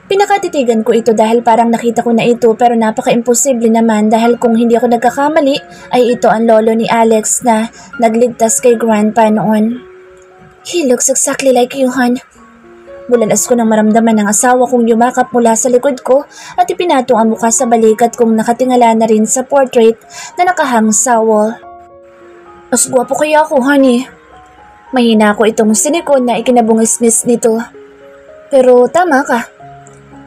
Pinakatitigan ko ito dahil parang nakita ko na ito pero napaka-imposible naman dahil kung hindi ako nagkakamali ay ito ang lolo ni Alex na nagligtas kay Grandpa noon. He looks exactly like you, hon. Bulalas ko nang maramdaman ng asawa kong yumakap mula sa likod ko at ipinatong ang mukha sa balikat kong nakatingala na rin sa portrait na nakahang sa wall. Mas gwapo kaya ako, honey. Mahina ko itong sinikon na ikinabungis-ngis nito. Pero tama ka.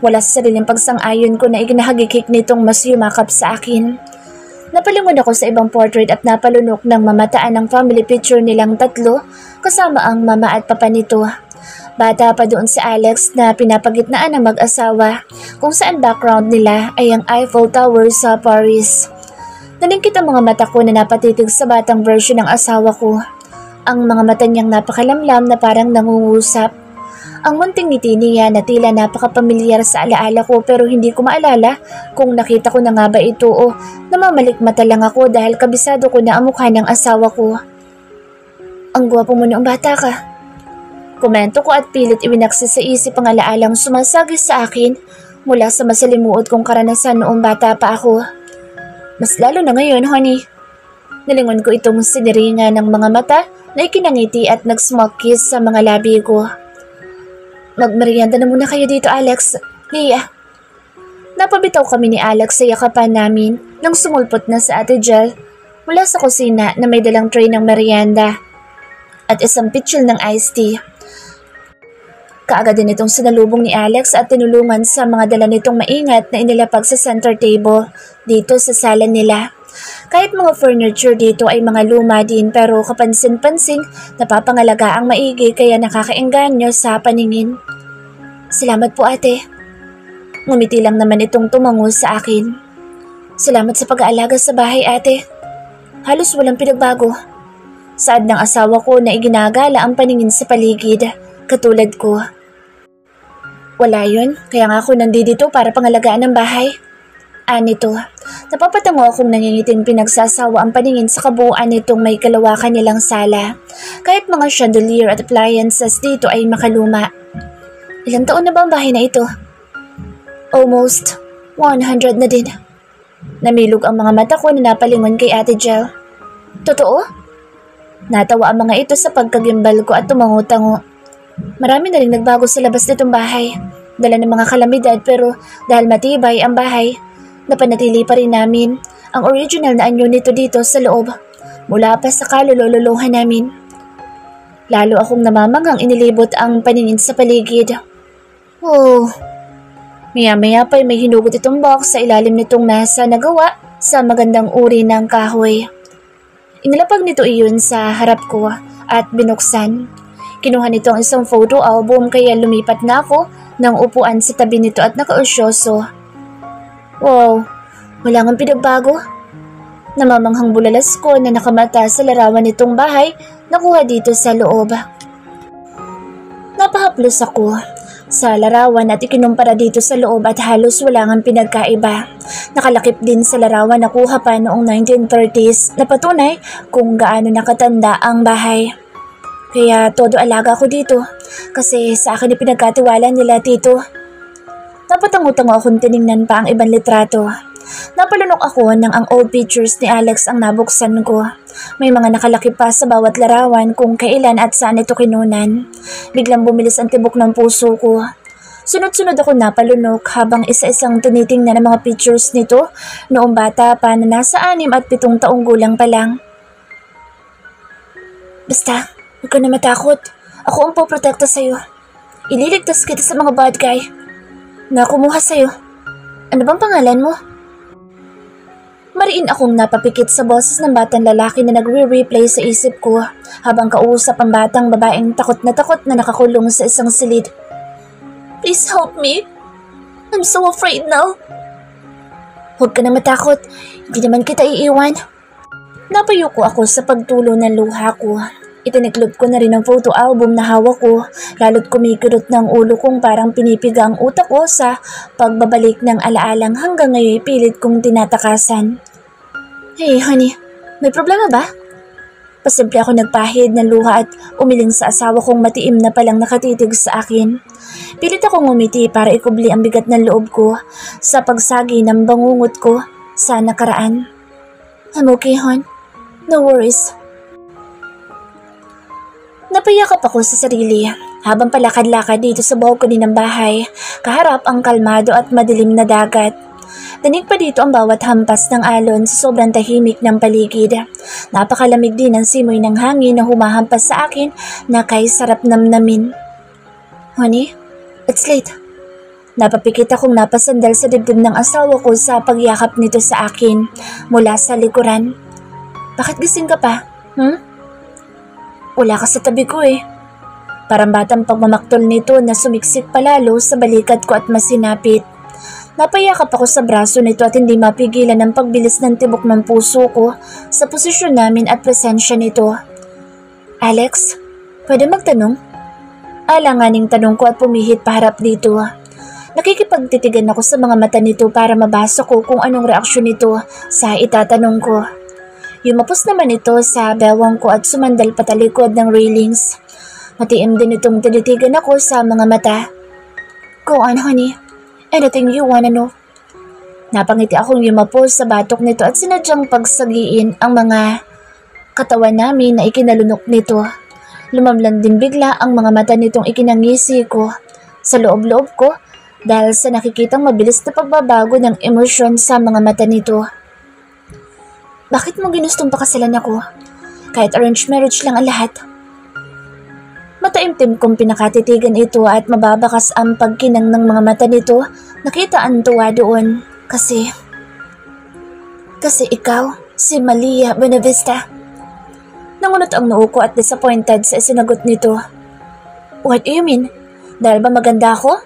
Wala sa sariling pagsang-ayon ko na ikinahagikik nitong mas yumakap sa akin. Napalingon ako sa ibang portrait at napalunok ng mamataan ng family picture nilang tatlo kasama ang mama at papa nito. Bata pa doon si Alex na pinapagitnaan ng mag-asawa kung saan background nila ay ang Eiffel Tower sa Paris. Nalingkit ang mga mata ko na napatitig sa batang version ng asawa ko. Ang mga mata niyang napakalamlam na parang nangungusap. Ang munting ngiti niya na tila napakapamilyar sa alaala ko pero hindi ko maalala kung nakita ko na nga ba ito o namamalikmata lang ako dahil kabisado ko na ang mukha ng asawa ko. Ang gwapo mo noong bata ka. Komento ko at pilit iwinaksi sa isip ang alaalang sumasagis sa akin mula sa masalimuot kong karanasan noong bata pa ako. Mas lalo na ngayon, honey. Nilingon ko itong siniringa ng mga mata na ikinangiti at nag-smoke kiss sa mga labi ko. Magmerienda na muna kayo dito, Alex. Leah. Napabitaw kami ni Alex sa yakapan namin nang sumulpot na sa Ate Jel mula sa kusina na may dalang tray ng merienda at isang pitchel ng iced tea. Kaagad din itong sinalubong ni Alex at tinulungan sa mga dala nitong maingat na inilapag sa center table dito sa sala nila. Kahit mga furniture dito ay mga luma din pero kapansin-pansing napapangalaga ang maigi kaya nakakaengganyo sa paningin. Salamat po ate. Ngumiti lang naman itong tumango sa akin. Salamat sa pag-aalaga sa bahay ate. Halos walang pinagbago. Saad ng asawa ko na iginagala ang paningin sa paligid, katulad ko. Wala yun, kaya nga ako nandito para pangalagaan ng bahay. Anito, napapatango akong nangingiting pinagsasawa ang paningin sa kabuuan nitong may kalawakan nilang sala. Kahit mga chandelier at appliances dito ay makaluma. Ilang taon na ba ang bahay na ito? Almost 100 na din. Namilog ang mga mata ko na napalingon kay Ate Jel. Totoo? Natawa ang mga ito sa pagkagimbal ko at tumango-tango. Marami na rin nagbago sa labas nitong bahay. Dala ng mga kalamidad pero dahil matibay ang bahay, napanatili pa rin namin ang original na anyo nito dito sa loob mula pa sa kalulololohan namin. Lalo akong namamangang inilibot ang paningin sa paligid. Oh, maya-maya pa may hinugot itong box sa ilalim nitong nasa nagawa sa magandang uri ng kahoy. Inilapag nito iyon sa harap ko at binuksan. Kinuha nito ang isang photo album kaya lumipat na ako ng upuan sa tabi nito at nakausyoso. Wow, wala ngang pinagbago. Namamanghang bulalas ko na nakamata sa larawan nitong bahay nakuha dito sa loob. Napahaplos ako sa larawan at ikinumpara dito sa loob at halos wala ngang pinagkaiba. Nakalakip din sa larawan na kuha pa noong 1930s na patunay kung gaano nakatanda ang bahay. Kaya todo alaga ko dito kasi sa akin ipinagkatiwala nila tito. Napatango-tango akong tiningnan pa ang ibang litrato. Napalunok ako nang ang old pictures ni Alex ang nabuksan ko. May mga nakalakip pa sa bawat larawan kung kailan at saan ito kinunan. Biglang bumilis ang tibok ng puso ko. Sunod-sunod ako napalunok habang isa-isang tinitingnan ang mga pictures nito noong bata pa na nasa 6 at 7 taong gulang pa lang. Basta, huwag ka na matakot. Ako ang poprotekta sa'yo. Ililigtas kita sa mga bad guy na kumuha sa'yo. Ano bang pangalan mo? Mariin akong napapikit sa boses ng batang lalaki na nagre-replay sa isip ko habang kausap ang batang babaeng takot na nakakulong sa isang silid. Please help me. I'm so afraid now. Huwag ka na matakot. Hindi naman kita iiwan. Napayuko ako sa pagtulo ng luha ko. Itiniklop ko na rin ang photo album na hawak ko, lalo't kumikirot ng ulo kong parang pinipiga ang utak ko sa pagbabalik ng alaalang hanggang ngayon pilit kong tinatakasan. Hey honey, may problema ba? Pasimple ako nagpahid ng luha at umiling sa asawa kong matiim na palang nakatitig sa akin. Pilit akong umiti para ikubli ang bigat ng loob ko sa pagsagi ng bangungot ko sa nakaraan. I'm okay, hon. No worries. Napayakap ako sa sarili habang palakad-lakad dito sa balcony ng bahay, kaharap ang kalmado at madilim na dagat. Danig pa dito ang bawat hampas ng alon sa sobrang tahimik ng paligid. Napakalamig din ang simoy ng hangin na humahampas sa akin na kay sarap namnamin. Honey, it's late. Napapikit akong napasandal sa dibdib ng asawa ko sa pagyakap nito sa akin mula sa likuran. Bakit gising ka pa? Wala ka sa tabi ko eh. Parang batang pagmamaktol nito na sumiksik palalo sa balikat ko at masinapit. Napayakap ako sa braso nito at hindi mapigilan ang pagbilis ng tibok ng puso ko sa posisyon namin at presensya nito. Alex, pwede magtanong? Alanganing tanong ko at pumihit paharap dito. Nakikipagtitigan ako sa mga mata nito para mabasa ko kung anong reaksyon nito sa itatanong ko. Yumapos naman ito sa bewang ko at sumandal patalikod ng railings. Matiim din itong tinitigan ako sa mga mata. Go on, honey. Anything you wanna know. Napangiti akong yumapos sa batok nito at sinadyang pagsagiin ang mga katawan namin na ikinalunok nito. Lumamlan din bigla ang mga mata nitong ikinangisi ko sa loob-loob ko dahil sa nakikitang mabilis na pagbabago ng emosyon sa mga mata nito. Bakit mo ginustong pakasalan ako? Kahit arranged marriage lang ang lahat. Mataimtim kong pinakatitigan ito at mababakas ang pagkinang ng mga mata nito. Nakita ang tuwa doon. Kasi ikaw, si Malia Buenavista. Nangunot ang noo ko at disappointed sa sinagot nito. What do you mean? Dahil ba maganda ako?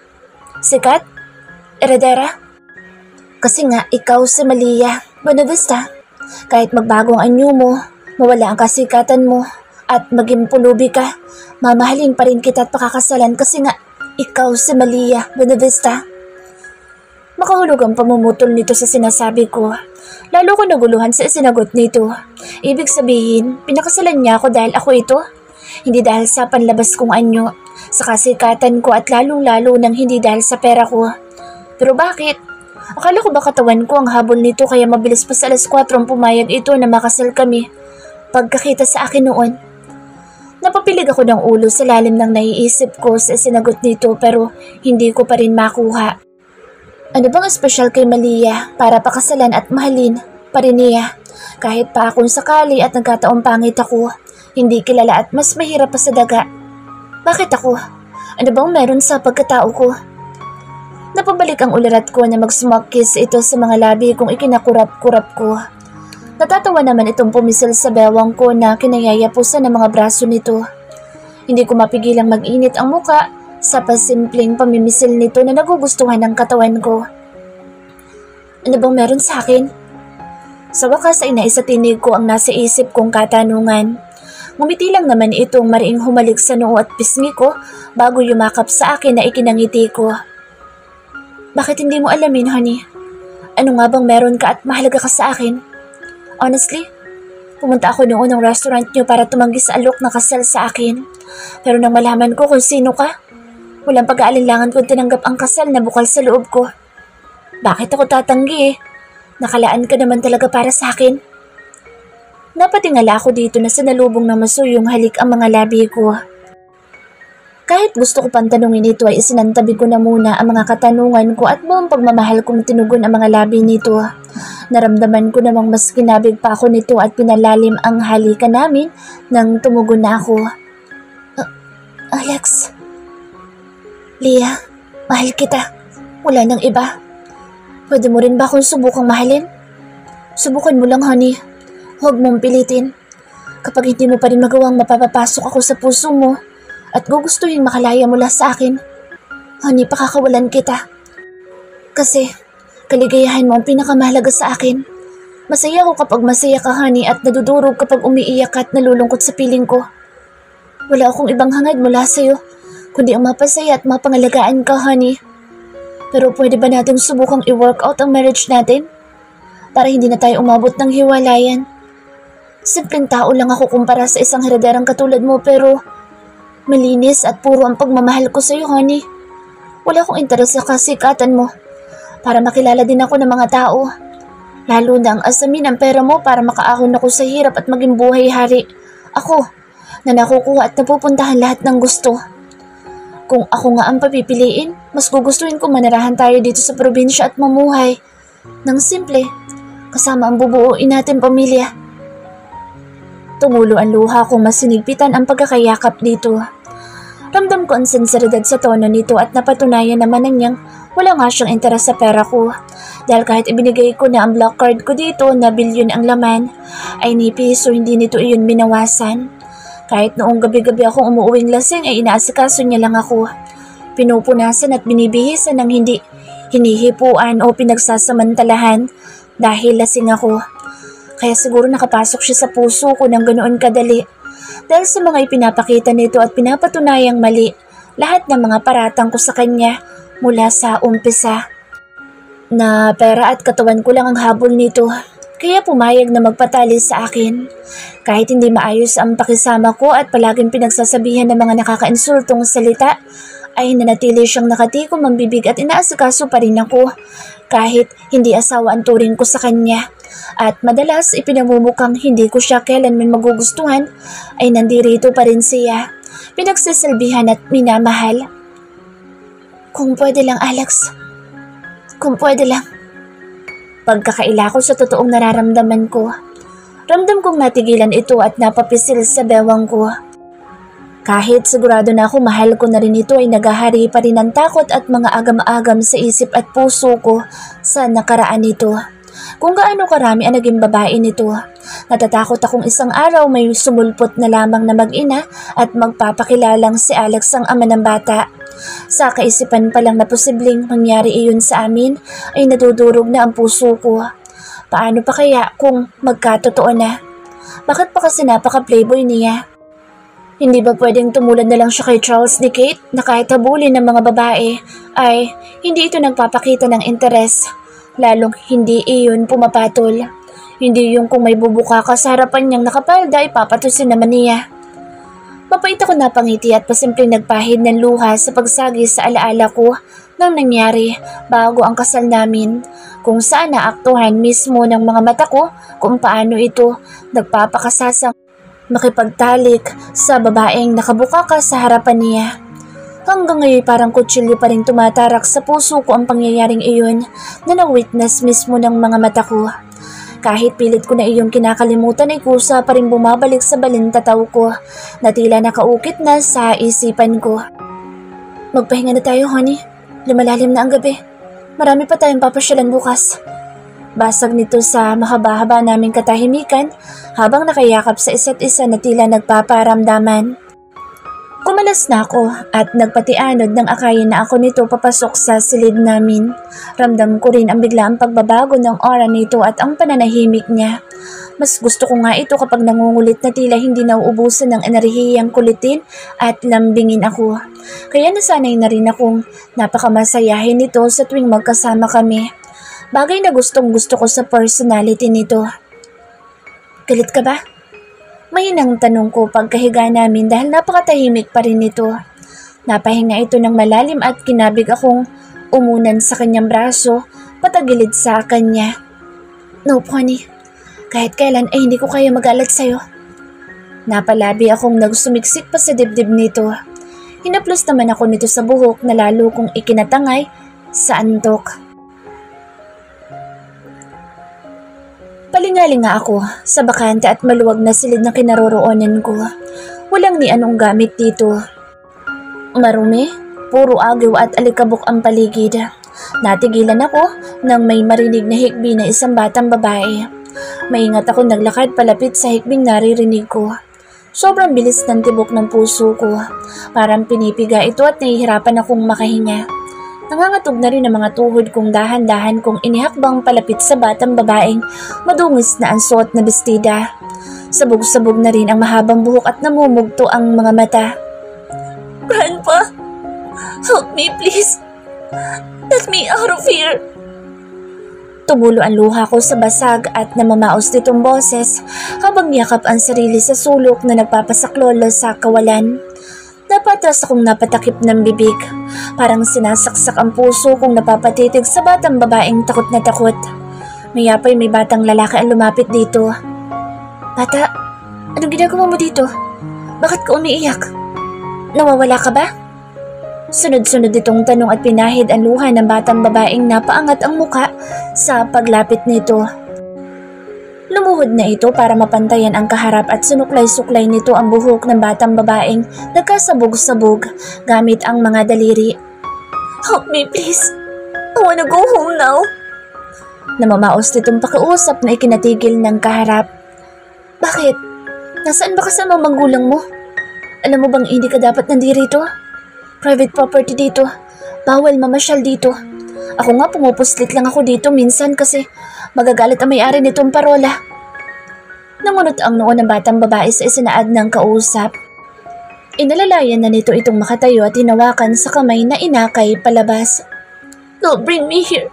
Sikat? Eredera? Kasi nga ikaw si Malia Buenavista. Kahit magbagong anyo mo, mawala ang kasikatan mo, at maging pulubi ka, mamahalin pa rin kita at pakakasalan kasi nga ikaw si Malia Buenavista. Makahulog ang pamumutol nito sa sinasabi ko. Lalo ko naguluhan sa sinagot nito. Ibig sabihin, pinakasalan niya ako dahil ako ito? Hindi dahil sa panlabas kong anyo, sa kasikatan ko at lalong-lalo nang hindi dahil sa pera ko. Pero bakit? Akala ko ba katawan ko ang habol nito kaya mabilis pa sa alas 4 pumayag ito na makasal kami. Pagkakita sa akin noon. Napapilig ako ng ulo sa lalim ng naiisip ko sa sinagot nito pero hindi ko pa rin makuha. Ano bang espesyal kay Malia para pakasalan at mahalin pa rin niya? Kahit pa akong sakali at nagkataong pangit ako, hindi kilala at mas mahirap pa sa daga. Bakit ako? Ano bang meron sa pagkatao ko? Napabalik ang ulirat ko na mag-smoke kiss ito sa mga labi kung ikinakurap-kurap ko. Natatawa naman itong pumisil sa bewang ko na kinayayapusan ng mga braso nito. Hindi ko mapigilang mag-init ang muka sa pasimpleng pamimisil nito na nagugustuhan ng katawan ko. Ano bang meron sa akin? Sa wakas ay naisatinig ko ang nasa isip kong katanungan. Ngumiti lang naman itong mariing humalik sa noo at pisngi ko bago yumakap sa akin na ikinangiti ko. Bakit hindi mo alamin, honey? Ano nga bang meron ka at mahalaga ka sa akin? Honestly, pumunta ako noon ng restaurant niyo para tumanggi sa alok na kasal sa akin. Pero nang malaman ko kung sino ka, walang pag-aalinlangan kung tinanggap ang kasal na bukal sa loob ko. Bakit ako tatanggi eh? Nakalaan ka naman talaga para sa akin. Napatingala ako dito na sinalubong ng masuyong halik ang mga labi ko. Kahit gusto ko pang tanungin ito ay isinantabi ko na muna ang mga katanungan ko at buong pagmamahal kong tinugon ang mga labi nito. Naramdaman ko namang mas kinabig pa ako nito at pinalalim ang halikan namin nang tumugon na ako. Alex. Lia, mahal kita. Wala nang iba. Pwede mo rin ba akong subukang mahalin? Subukan mo lang, honey. Huwag mong pilitin. Kapag hindi mo pa rin magawang mapapapasok ako sa puso mo, at gugustuhin makalaya mula sa akin, honey, pakakawalan kita. Kasi, kaligayahan mo ang pinakamahalaga sa akin. Masaya ako kapag masaya ka, honey, at nadudurog kapag umiiyak ka at nalulungkot sa piling ko. Wala akong ibang hangad mula sa'yo, kundi ang mapasaya at mapangalagaan ka, honey. Pero pwede ba natin subukang i-work out ang marriage natin? Para hindi na tayo umabot ng hiwalayan. Simpleng tao lang ako kumpara sa isang herederang katulad mo, pero malinis at puro ang pagmamahal ko sa'yo, honey. Wala akong interes sa kasikatan mo. Para makilala din ako ng mga tao. Lalo na ang asamin ang pera mo para makaahon ako sa hirap at maging buhay-hari. Ako, na nakukuha at napupuntahan lahat ng gusto. Kung ako nga ang papipiliin, mas gugustuhin ko manirahan tayo dito sa probinsya at mamuhay ng simple, kasama ang bubuuin natin pamilya. Tumulo ang luha kung masinigpitan ang pagkakayakap dito. Ramdam ko ang sinseridad sa tono nito at napatunayan naman na niyang wala nga siyang interes sa pera ko. Dahil kahit ibinigay ko na ang black card ko dito na bilyon ang laman, ay ni piso hindi nito iyon binawasan. Kahit noong gabi-gabi akong umuuwing lasing ay inaasikaso niya lang ako. Pinupunasan at binibihisan ng hindi hinihipuan o pinagsasamantalahan dahil lasing ako. Kaya siguro nakapasok siya sa puso ko ng ganoon kadali. Dahil sa mga ipinapakita nito at pinapatunayang mali, lahat ng mga paratang ko sa kanya mula sa umpisa. Na pera at katawan ko lang ang habol nito, kaya pumayag na magpatali sa akin. Kahit hindi maayos ang pakisama ko at palaging pinagsasabihan ng mga nakakainsultong salita, ay nanatili siyang nakatikom ang bibig at inaasikaso pa rin ako. Kahit hindi asawa ang turing ko sa kanya. At madalas ipinamumukhang hindi ko siya kailanman magugustuhan, ay nandirito pa rin siya. Pinagsasalbihan at minamahal. Kung pwede lang, Alex. Kung pwede lang. Pagkakaila ko sa totoong nararamdaman ko. Ramdam kong natigilan ito at napapisil sa bewang ko. Kahit sigurado na ako mahal ko na rin ito, ay nagahari pa rin ang takot at mga agam-agam sa isip at puso ko sa nakaraan nito. Kung gaano karami ang naging babae nito. Natatakot akong isang araw may sumulpot na lamang na mag-ina at magpapakilalang si Alex ang ama ng bata. Sa kaisipan pa lang na posibleng mangyari iyon sa amin, ay nadudurog na ang puso ko. Paano pa kaya kung magkatotoo na? Bakit pa kasi napaka-playboy niya? Hindi ba pwedeng tumulad na lang siya kay Charles ni Kate na kahit habulin ng mga babae ay hindi ito nagpapakita ng interes? Lalong hindi iyon pumapatol. Hindi yung kung may bubuka ka sa harapan niyang nakapalda ay papatusin naman niya. Mapait ako napangiti at pasimpleng nagpahid ng luha sa pagsagi sa alaala ko nang nangyari bago ang kasal namin, kung saan naaktuhan mismo ng mga mata ko kung paano ito nagpapakasasang makipagtalik sa babaeng nakabuka ka sa harapan niya. Hanggang ngayon parang kutsilyo pa rin tumatarak sa puso ko ang pangyayaring iyon na na-witness mismo ng mga mata ko. Kahit pilit ko na iyong kinakalimutan ay kusa pa rin bumabalik sa balintataw ko na tila nakaukit na sa isipan ko. Magpahinga na tayo, honey. Lumalalim na ang gabi. Marami pa tayong papasyalan bukas. Basag nito sa mahaba-haba naming katahimikan habang nakayakap sa isa't isa na tila nagpaparamdaman. Kumalas na ako at nagpatianod ng akayin na ako nito papasok sa silid namin. Ramdam ko rin ang biglaang pagbabago ng aura nito at ang pananahimik niya. Mas gusto ko nga ito kapag nangungulit na tila hindi nauubusan ng enerhiyang kulitin at lambingin ako. Kaya nasanay na rin akong napakamasayahin nito sa tuwing magkasama kami. Bagay na gustong gusto ko sa personality nito. Galit ka ba? Mahinang tanong ko pagkahiga namin dahil napakatahimik pa rin nito. Napahinga ito ng malalim at kinabig akong umunan sa kanyang braso, patagilid sa kanya. No, honey. Kahit kailan ay hindi ko kaya magalit sa'yo. Napalabi akong nagsumiksik pa sa dibdib nito. Hinaplos naman ako nito sa buhok na lalo kong ikinatangay sa antok. Palingalinga ako sa bakante at maluwag na silid na kinaroroonan ko. Walang ni anong gamit dito. Marumi, puro agyo at alikabok ang paligid. Natigilan ako nang may marinig na hikbi na isang batang babae. Maingat ako naglakad palapit sa hikbing naririnig ko. Sobrang bilis ng tibok ng puso ko. Parang pinipiga ito at nahihirapan akong makahinga. Nangangatog na rin ang mga tuhod kong dahan-dahan kong inihakbang palapit sa batang babaeng madungis na ang suot na bestida. Sabog-sabog na rin ang mahabang buhok at namumugto ang mga mata. Grandpa, help me please. Let me out of here. Tumulo ang luha ko sa basag at namamaos nitong boses habang yakap ang sarili sa sulok na nagpapasaklolo sa kawalan. Napatras akong napatakip ng bibig. Parang sinasaksak ang puso kong napapatitig sa batang babaeng takot na takot. Maya pa'y may batang lalaki ang lumapit dito. Bata, anong ginagawa mo dito? Bakit ka umiiyak? Nawawala ka ba? Sunod-sunod itong tanong at pinahid ang luha ng batang babaeng napaangat ang muka sa paglapit nito. Lumuhod na ito para mapantayan ang kaharap at sinuklay-suklay nito ang buhok ng batang babaeng nagkasabog-sabog gamit ang mga daliri. Help me please. I wanna go home now. Namamaos nitong pakiusap na ikinatigil ng kaharap. Bakit? Nasaan ba kasama ang magulang mo? Alam mo bang hindi ka dapat nandirito? Private property dito. Bawal mamasyal dito. Ako nga pumupuslit lang ako dito minsan kasi magagalit ang may-ari nitong parola. Nangunot ang noo ng batang babae sa isinaad ng kausap. Inalalayan na nito itong makatayo at hinawakan sa kamay na inakay palabas. Don't bring me here.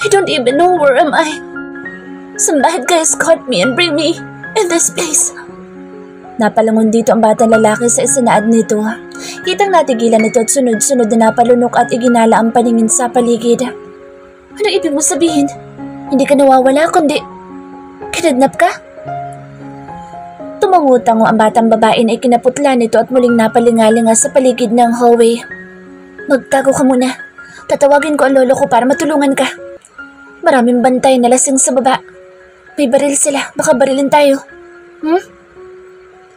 I don't even know where am I. Some bad guys caught me and bring me in this place. Napalangon dito ang batang lalaki sa isinaad nito. Kitang natigilan nito at sunod-sunod na napalunok at iginala ang paningin sa paligid. Ano ibig mo sabihin? Hindi ka nawawala kundi kinadnap ka? Tumangutango ang batang babae na ikinaputla nito at muling napalingalinga sa paligid ng hallway. Magtago ka muna. Tatawagin ko ang lolo ko para matulungan ka. Maraming bantay na lasing sa baba. May baril sila. Baka barilin tayo.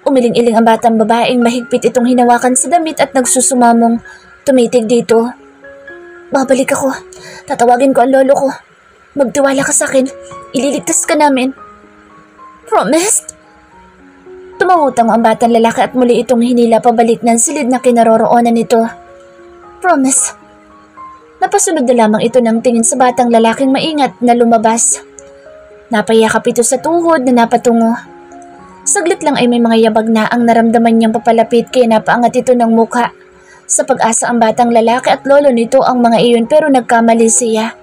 Umiling-iling ang batang babaeng mahigpit itong hinawakan sa damit at nagsusumamong tumitig dito. Babalik ako. Tatawagin ko ang lolo ko. Magtiwala ka sa akin. Ililigtas ka namin. Promised? Tumangutang ang batang lalaki at muli itong hinila pabalik ng silid na kinaroroonan nito. Promise. Napasunod na lamang ito ng tingin sa batang lalaking maingat na lumabas. Napayakap ito sa tuhod na napatungo. Saglit lang ay may mga yabag na ang naramdaman niyang papalapit kaya napaangat ito ng mukha. Sa pag-asa ang batang lalaki at lolo nito ang mga iyon pero nagkamali siya.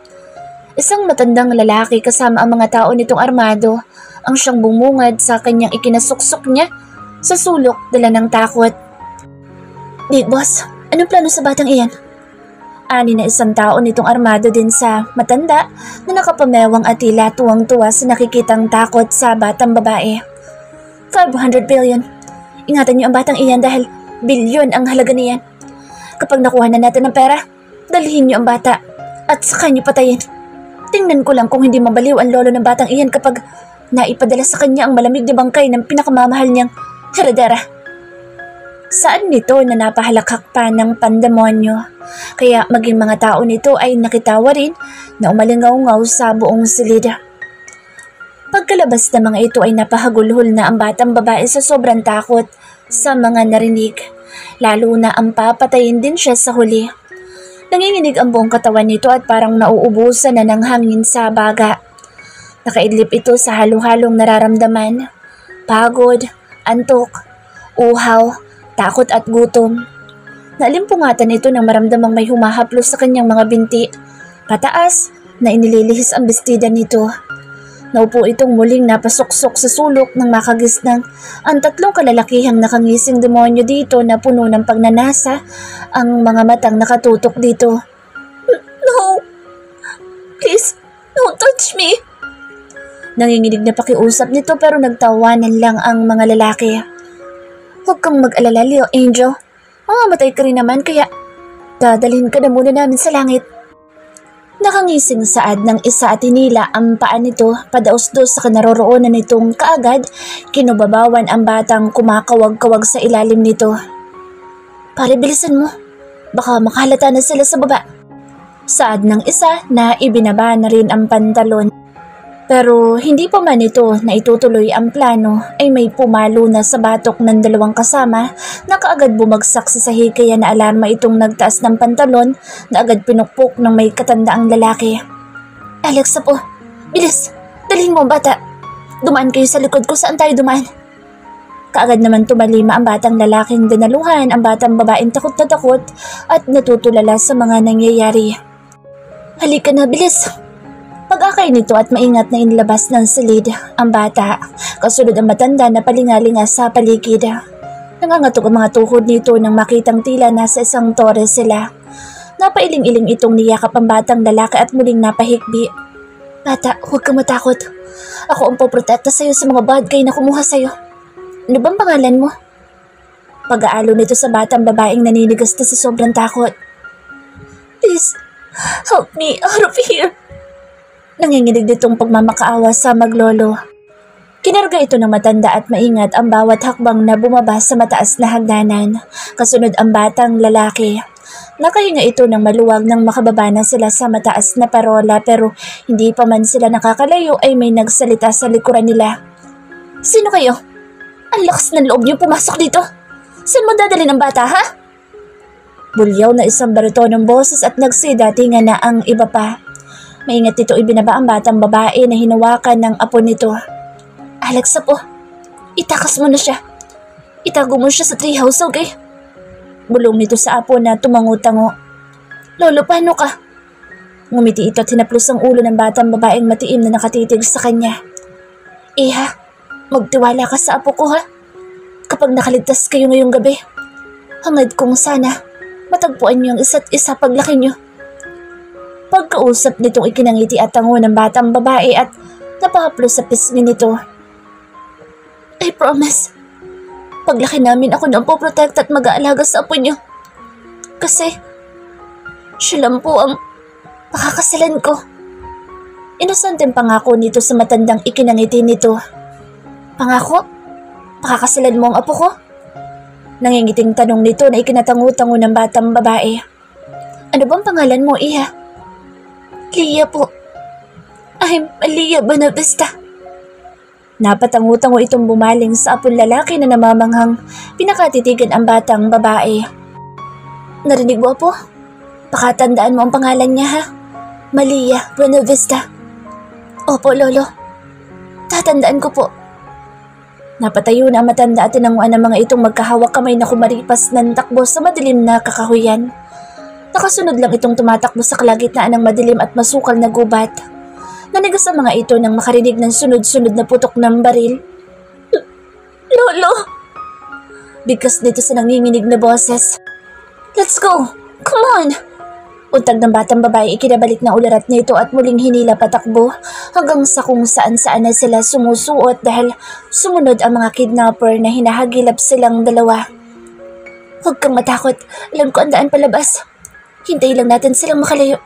Isang matandang lalaki kasama ang mga tao nitong armado ang siyang bumungad sa kanyang ikinasuksok niya sa sulok dala ng takot. Big boss, anong plano sa batang iyan? Ani na isang tao nitong armado din sa matanda na nakapamewang at tila tuwang-tuwa sa nakikitang takot sa batang babae. 500 billion. Ingatan niyo ang batang iyan dahil bilyon ang halaga niyan. Kapag nakuha na natin ang pera, dalhin niyo ang bata at saka niyo patayin. Tingnan ko lang kung hindi mabaliw ang lolo ng batang iyan kapag naipadala sa kanya ang malamig na bangkay ng pinakamamahal niyang heredera. Saan nito na napahalakhak pa ng pandemonyo? Kaya maging mga tao nito ay nakitawa rin na umalingaw-ngaw sa buong silid. Pagkalabas ng mga ito ay napahagulhol na ang batang babae sa sobrang takot sa mga narinig. Lalo na ang papatayin din siya sa huli. Nanginginig ang buong katawan nito at parang nauubusan na ng hangin sa baga. Nakaidlip ito sa halo-halong nararamdaman. Pagod, antok, uhaw, takot at gutom. Naalimpungatan ito nang maramdamang may humahaplos sa kanyang mga binti. Pataas na inililihis ang bestida nito. Naupo itong muling napasuksok sa sulok ng makagisnang ang tatlong kalalakihang nakangising demonyo dito na puno ng pagnanasa ang mga matang nakatutok dito. No! Please, don't touch me! Nanginginig na pakiusap nito pero nagtawanan lang ang mga lalaki. Huwag kang mag-alala, Leo Angel. Mamamatay ka rin naman kaya dadalhin ka na muna namin sa langit. Nakangising saad ng isa at hinila ang paa nito padaos-dos sa kinaroroonan nitong kaagad kinubabawan ang batang kumakawag-kawag sa ilalim nito. Pare, bilisan mo. Baka makalata na sila sa baba. Saad ng isa na ibinaba na rin ang pantalon. Pero hindi pa man ito na itutuloy ang plano ay may pumalo na sa batok ng dalawang kasama na kaagad bumagsak sa sahig kaya na alarma itong nagtaas ng pantalon na agad pinukpok ng may katandaang lalaki. Alexa po, bilis, dalhin mo ang bata. Dumaan kayo sa likod ko, saan tayo dumaan? Kaagad naman tumalima ang batang lalaking dinaluhan ang batang babaeng takot na takot at natutulala sa mga nangyayari. Halika na, bilis! Pag-akay nito at maingat na inilabas ng silid ang bata, kasunod ang matanda na palingalinga sa paligid. Nangangatog ang mga tuhod nito nang makitang tila nasa isang tore sila. Napailing-iling itong niyakap ang batang lalaki at muling napahikbi. Bata, huwag kang matakot. Ako ang poprotekta sa'yo sa mga bad guy na kumuha sa'yo. Ano bang pangalan mo? Pag-aalo nito sa batang babaeng naninigas na sa sobrang takot. Please, help me out of here. Nanginginig nitong pagmamakaawa sa maglolo. Kinarga ito ng matanda at maingat ang bawat hakbang na bumaba sa mataas na hagdanan. Kasunod ang batang lalaki. Nakahinga ito ng maluwag nang makababa na sila sa mataas na parola pero hindi pa man sila nakakalayo ay may nagsalita sa likuran nila. Sino kayo? Ang lakas ng loob niyo pumasok dito. Saan mo dadalhin ang bata, ha? Bulyaw na isang baritonong boses at nagsidatingan na ang iba pa. Maingat nito ibinaba ang batang babae na hinawakan ng apo nito. Alex, apo, itakas mo na siya. Itago mo siya sa treehouse, okay? Bulong nito sa apo na tumango-tango. Lolo, paano ka? Ngumiti ito at hinaplos ang ulo ng batang babaeng matiim na nakatitig sa kanya. Iha, magtiwala ka sa apo ko, ha? Kapag nakaligtas kayo ngayong gabi, hangad kong sana matagpuan niyo ang isa't isa paglaki niyo. Pagkausap nitong ikinangiti at tango ng batang babae at napahaplos sa pisngi nito. I promise, paglaki namin ako nang poprotect at mag-aalaga sa apo niyo. Kasi, siya lang po ang pakakasalan ko. Inosenteng pangako nito sa matandang ikinangiti nito. Pangako? Pakakasalan mo ang apo ko? Nangingiting tanong nito na ikinatango-tango ng batang babae. Ano bang pangalan mo, Iha? Leah po. I'm Leah Bonavista. Napatango-tango itong bumaling sa apong lalaki na namamanghang pinakatitigan ang batang babae. Narinig mo, Apo? Pakatandaan mo ang pangalan niya, ha? Malia Bonavista. Opo, Lolo. Tatandaan ko po. Napatayo na ang matanda at tinanguan ng mga itong magkahawak kamay na kumaripas ng takbo sa madilim na kakahuyan. Nakasunod lang itong tumatakbo sa kalagitnaan ng madilim at masukal na gubat. Nanigas ang mga ito nang makarinig ng sunod-sunod na putok ng baril. Lolo! Bigkas dito sa nanginginig na boses. Let's go! Come on! Untag ng batang babae ikinabalik na ularat nito at muling hinila patakbo hanggang sa kung saan-saan na sila sumusuot dahil sumunod ang mga kidnapper na hinahagilap silang dalawa. Huwag kang matakot. Alam ko ang daan palabas. Hintay lang natin silang makalayo.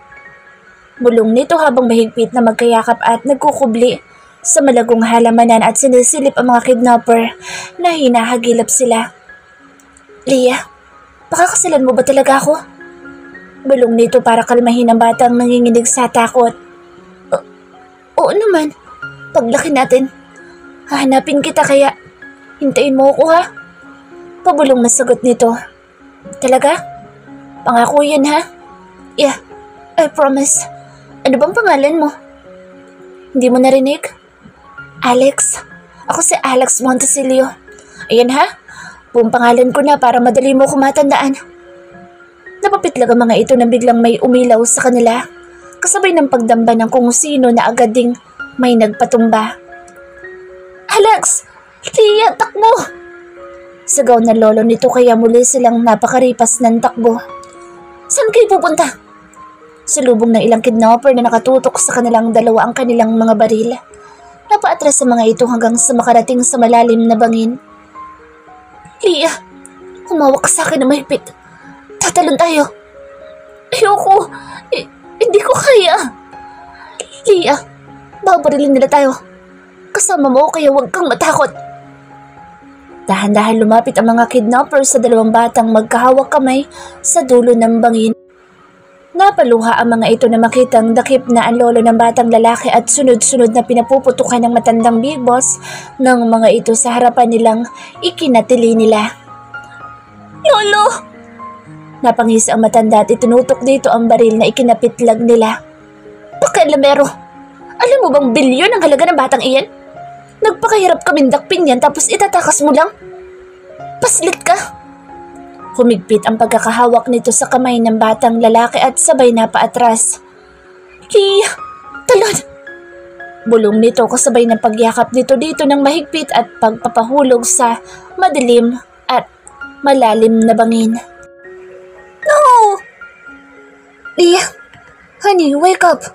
Bulong nito habang mahigpit na magkayakap at nagkukubli sa malagong halamanan at sinisilip ang mga kidnapper na hinahagilap sila. Leah, pakakasalan mo ba talaga ako? Bulong nito para kalmahin ang batang nanginginig sa takot. Oo naman, paglaki natin. Hahanapin kita kaya hintayin mo ako, ha? Pabulong na sagot nito. Talaga? Pangako yan, ha? Yeah, I promise. Ano bang pangalan mo? Hindi mo narinig? Alex. Ako si Alex Montecillo. Ayan, ha? Buong pangalan ko na para madali mo ko matandaan. Napapitlag ang mga ito na biglang may umilaw sa kanila. Kasabay ng pagdamba ng kung sino na agad ding may nagpatumba. Alex! Leah, takbo! Sigaw na lolo nito kaya muli silang napakaripas ng takbo. Saan kayo pupunta? Sulubong ng ilang kidnapper na nakatutok sa kanilang dalawa ang kanilang mga baril. Napaatras sa mga ito hanggang sa makarating sa malalim na bangin. Leah, humawak ka sa akin na mahigpit. Tatalon tayo. Ayoko. Hindi ko kaya. Leah, babarilin nila tayo. Kasama mo kaya huwag kang matakot. Dahan-dahan lumapit ang mga kidnapper sa dalawang batang magkahawak kamay sa dulo ng bangin. Napaluha ang mga ito na makitang dakip na ang lolo ng batang lalaki at sunod-sunod na pinapuputukan ng matandang big boss ng mga ito sa harapan nilang ikinatili nila. Lolo! Napangis ang matanda at itinutok dito ang baril na ikinapitlag nila. Pakialamero! Alam mo bang bilyon ang halaga ng batang iyan? Nagpakahirap kaming dakpin yan tapos itatakas mo lang? Paslit ka! Humigpit ang pagkakahawak nito sa kamay ng batang lalaki at sabay na paatras. Lia! Talon! Bulong nito kasabay ng pagyakap nito dito ng mahigpit at pagpapahulog sa madilim at malalim na bangin. No! Lia! Honey, wake up!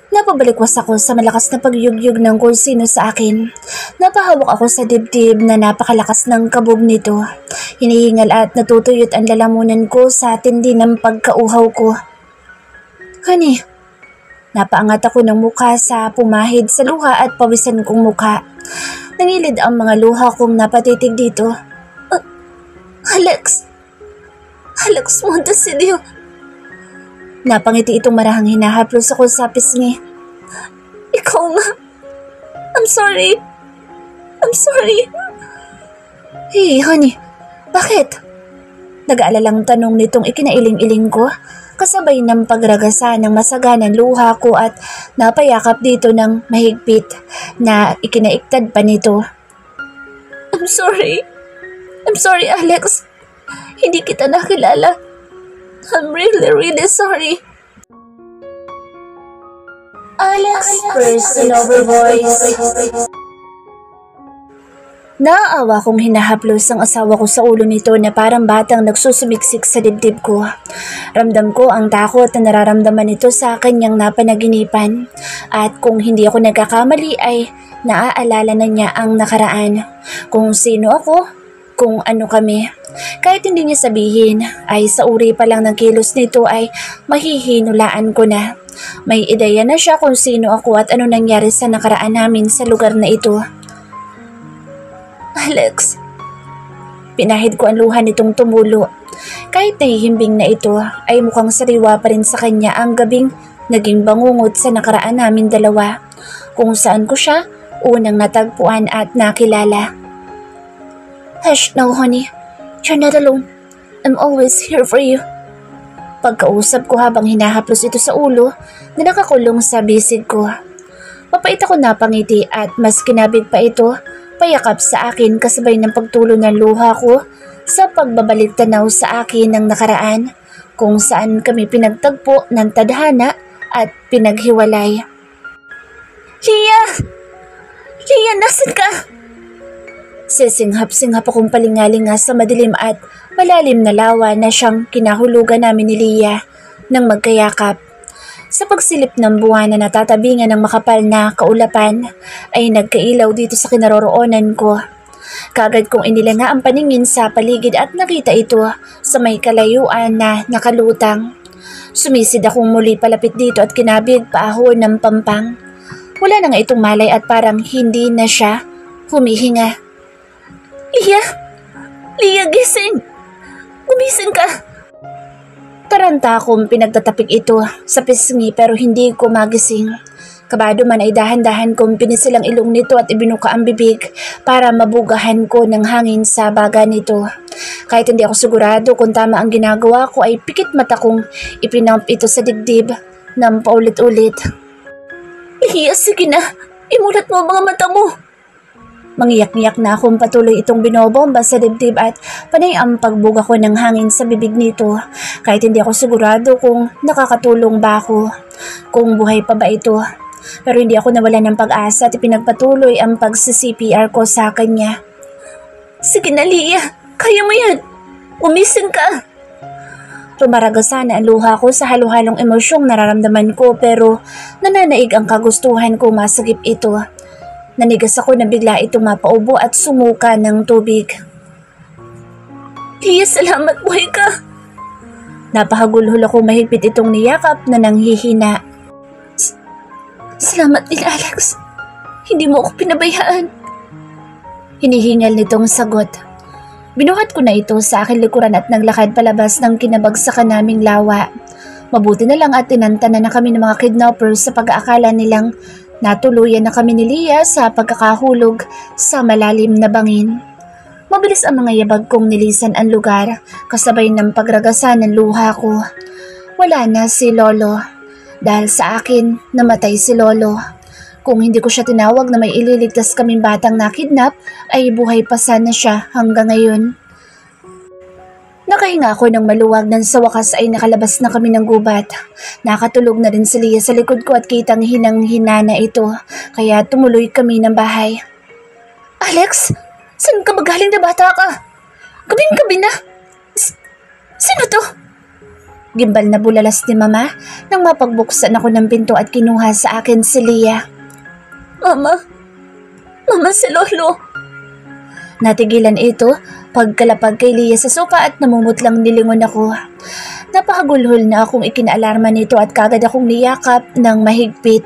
Napabalikwas ako sa malakas na pagyugyug ng kung sino sa akin. Napahawak ako sa dibdib na napakalakas ng kabog nito. Hinihingal at natutuyot ang lalamunan ko sa tindi ng pagkauhaw ko. Honey, napaangat ako ng mukha sa pumahid sa luha at pawisan kong mukha. Nangilid ang mga luha kong napatitig dito. Alex! Alex Montesidio! Napangiti itong marahang hinahaplos ako sa pisngi. Ikaw nga! I'm sorry! I'm sorry! Hey, honey, bakit? Nag-aalalang tanong nitong ikinailing-iling ko, kasabay ng pagragasa ng masaganang luha ko at napayakap dito ng mahigpit na ikinaiktad pa nito. I'm sorry! I'm sorry, Alex! Hindi kita nakilala. I'm really, really sorry. Alex Personover Voice. Naaawa kong hinahaplos ang asawa ko sa ulo nito na parang batang nagsusumiksik sa dibdib ko. Ramdam ko ang takot na nararamdaman nito sa kanyang napanaginipan. At kung hindi ako nagkakamali ay naaalala na niya ang nakaraan. Kung sino ako, kung ano kami. Kahit hindi niya sabihin, ay sa uri pa lang ng kilos nito ay mahihinulaan ko na. May ideya na siya kung sino ako at ano nangyari sa nakaraan namin sa lugar na ito. Alex, pinahid ko ang luha nitong tumulo. Kahit nahihimbing na ito, ay mukhang sariwa pa rin sa kanya ang gabing naging bangungot sa nakaraan namin dalawa, kung saan ko siya unang natagpuan at nakilala. Hush now, honey. You're not alone. I'm always here for you. Pagkausap ko habang hinahaplos ito sa ulo na nakakulong sa bisig ko. Mapait ako napangiti at mas kinabig pa ito, payakap sa akin kasabay ng pagtulo ng luha ko sa pagbabalik tanaw sa akin ng nakaraan, kung saan kami pinagtagpo ng tadhana at pinaghiwalay. Lia! Lia, nasan ka? Sisinghap-singhap akong palingalinga sa madilim at malalim na lawa na siyang kinahulugan namin ni Lia nang magkayakap. Sa pagsilip ng buwan na natatabingan ng makapal na kaulapan ay nagkailaw dito sa kinaroroonan ko. Kagad kong inilanga ang paningin sa paligid at nakita ito sa may kalayuan na nakalutang. Sumisid akong muli palapit dito at kinabig paahon ng pampang. Wala na nga itong malay at parang hindi na siya humihinga. Lia! Lia, gising! Gumising ka! Taranta akong pinagtatapik ito sa pisngi pero hindi ko magising. Kabado man ay dahan-dahan kong pinisil ang ilong nito at ibinuka ang bibig para mabugahan ko ng hangin sa baga nito. Kahit hindi ako sigurado kung tama ang ginagawa ko ay pikit mata kong ipinump ito sa dibdib ng paulit-ulit. Lia, sige na! Imulat mo ang mga mata mo! Mangiyak-ngiyak na akong patuloy itong binobomba sa dibdib at panay ang pagbuga ko ng hangin sa bibig nito. Kahit hindi ako sigurado kung nakakatulong ba ako, kung buhay pa ba ito. Pero hindi ako nawala ng pag-asa at ipinagpatuloy ang pagsi-CPR ko sa kanya. Sige na, Lia! Kaya mo yan! Umising ka! Tumaragasan ang luha ko sa halo-halong emosyong nararamdaman ko pero nananaig ang kagustuhan ko masagip ito. Nanigas ako na bigla itong mapaubo at sumuka ng tubig. Lia, salamat, buhay ka! Napahagulhol ako mahigpit itong niyakap na nanghihina. Salamat din, Alex. Hindi mo ako pinabayaan. Hinihingal nitong sagot. Binuhat ko na ito sa aking likuran at naglakad palabas ng kinabagsakan naming lawa. Mabuti na lang at tinantanan na kami ng mga kidnappers sa pag-aakala nilang natuluyan na kami ni Lia sa pagkakahulog sa malalim na bangin. Mabilis ang mga yabag kong nilisan ang lugar kasabay ng pagragasan ng luha ko. Wala na si Lolo. Dahil sa akin, namatay si Lolo. Kung hindi ko siya tinawag na may ililigtas kaming batang nakidnap, ay buhay pa sana siya hanggang ngayon. Nakahinga ako ng maluwag nang sa wakas ay nakalabas na kami ng gubat. Nakatulog na rin si Leah sa likod ko at kitang hinang-hina na ito, kaya tumuloy kami ng bahay. Alex, saan ka magaling na bata ka? Gabing-gabi na. Sino to? Gimbal na bulalas ni Mama nang mapagbuksan ako ng pinto at kinuha sa akin si Leah. Mama si Lolo. Natigilan ito pagkalapag kay Leah sa sofa at namumutlang nilingon ako. Napakagulhol na akong ikinaalarma nito at kagad akong niyakap ng mahigpit.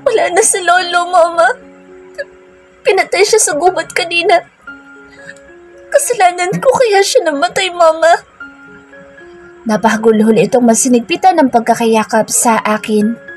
Wala na si Lolo, Mama. Pinatay siya sa gubat kanina. Kasalanan ko kaya siya namatay, Mama. Napakagulhol itong masinigpitan ng pagkakayakap sa akin.